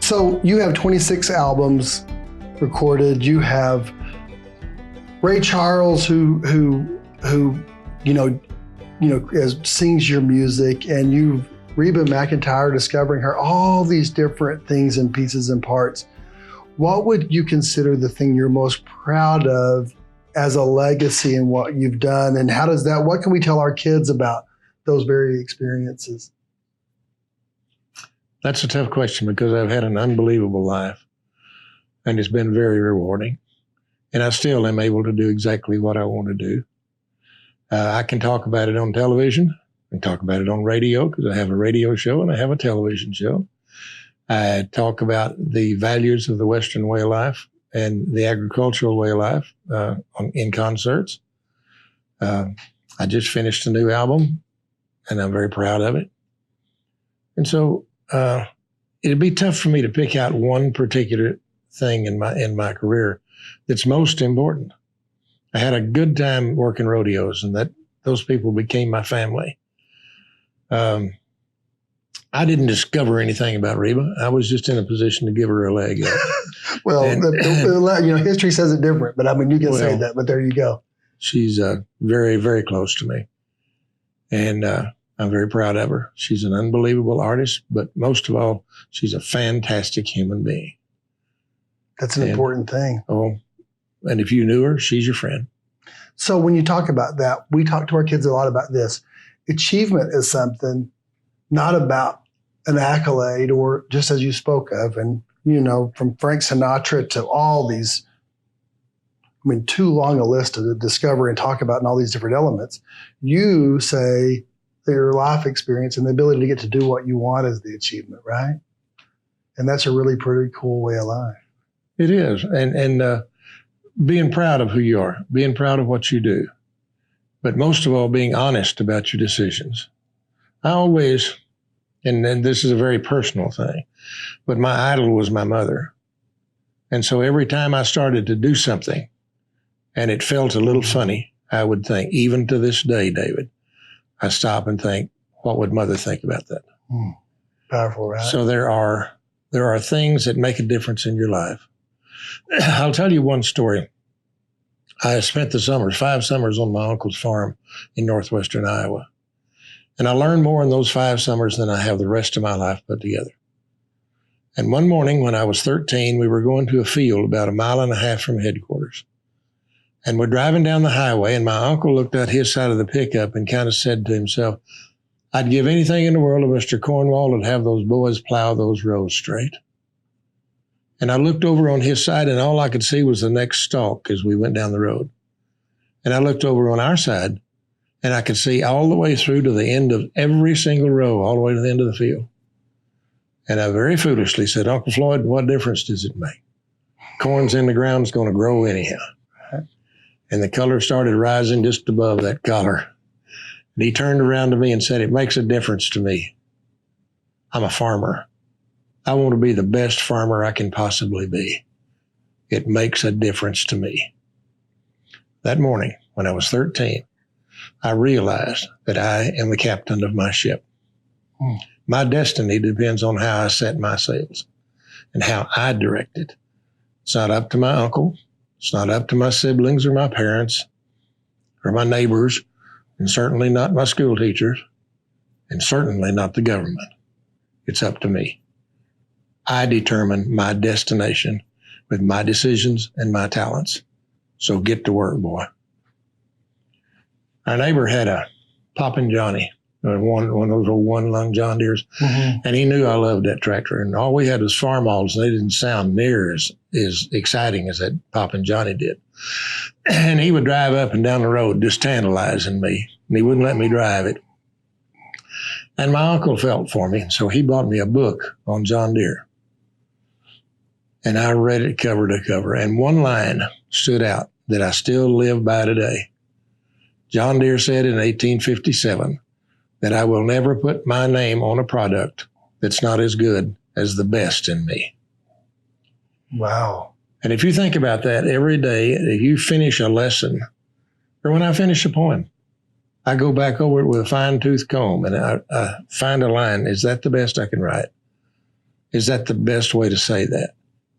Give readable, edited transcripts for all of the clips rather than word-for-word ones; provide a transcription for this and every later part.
So you have 26 albums recorded. You have Ray Charles, who sings your music, and you've Reba McEntire, discovering her, all these different things and pieces and parts. What would you consider the thing you're most proud of as a legacy in what you've done? And what can we tell our kids about those very experiences? That's a tough question because I've had an unbelievable life and it's been very rewarding. And I still am able to do exactly what I want to do. I can talk about it on television. I can talk about it on radio because I have a radio show and I have a television show. I talk about the values of the Western way of life and the agricultural way of life in concerts. I just finished a new album and I'm very proud of it. And so it'd be tough for me to pick out one particular thing in my career that's most important. I had a good time working rodeos, and those people became my family. I didn't discover anything about Reba. I was just in a position to give her a leg up. Well, history says it different, but I mean, you can say that, but there you go. She's very, very close to me. And I'm very proud of her. She's an unbelievable artist, but most of all, she's a fantastic human being. That's an important thing. Oh, and if you knew her, she's your friend. So when you talk about that, we talk to our kids a lot about this. Achievement is something not about an accolade, or just as you spoke of, and from Frank Sinatra to all these, too long a list to discover and talk about and all these different elements. You say that your life experience and the ability to get to do what you want is the achievement, right? And that's a really pretty cool way of life. It is. And being proud of who you are, being proud of what you do, but most of all, being honest about your decisions. I always, and this is a very personal thing, but my idol was my mother. And so every time I started to do something and it felt a little funny, I would think, even to this day, David, I stop and think, what would mother think about that? Powerful, right? So there are things that make a difference in your life. I'll tell you one story. I spent the 5 summers on my uncle's farm in northwestern Iowa. And I learned more in those 5 summers than I have the rest of my life put together. And one morning when I was 13, we were going to a field about 1.5 miles from headquarters. And we're driving down the highway, and my uncle looked at his side of the pickup and kind of said to himself, I'd give anything in the world if Mr. Cornwall would have those boys plow those rows straight. And I looked over on his side, and all I could see was the next stalk as we went down the road. And I looked over on our side, and I could see all the way through to the end of every single row, all the way to the end of the field. And I very foolishly said, Uncle Floyd, what difference does it make? Corn's in the ground, it's going to grow anyhow. And the color started rising just above that collar. And he turned around to me and said, it makes a difference to me. I'm a farmer. I want to be the best farmer I can possibly be. It makes a difference to me. That morning, when I was 13, I realized that I am the captain of my ship. My destiny depends on how I set my sails and how I direct it. It's not up to my uncle. It's not up to my siblings or my parents or my neighbors, and certainly not my school teachers, and certainly not the government. It's up to me. I determine my destination with my decisions and my talents. So get to work, boy. Our neighbor had a Poppin' Johnny, one of those old one-lung John Deeres, and he knew I loved that tractor. And all we had was farm models, and they didn't sound near as exciting as that Poppin' Johnny did. And he would drive up and down the road just tantalizing me, and he wouldn't let me drive it. And my uncle felt for me, so he bought me a book on John Deere. And I read it cover to cover, and one line stood out that I still live by today. John Deere said in 1857 that I will never put my name on a product that's not as good as the best in me. Wow. And if you think about that every day, if you finish a lesson, or when I finish a poem, I go back over it with a fine-tooth comb and I find a line. Is that the best I can write? Is that the best way to say that?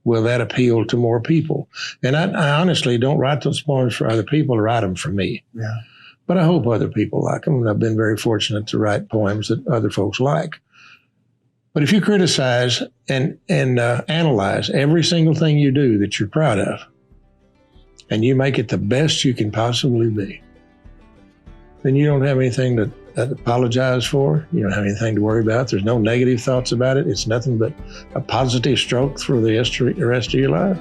Will that appeal to more people? And I honestly don't write those poems for other people. I write them for me. Yeah. But I hope other people like them. And I've been very fortunate to write poems that other folks like. But if you criticize and analyze every single thing you do that you're proud of, and you make it the best you can possibly be, then you don't have anything to apologize for. You don't have anything to worry about. There's no negative thoughts about it. It's nothing but a positive stroke through the rest of your life.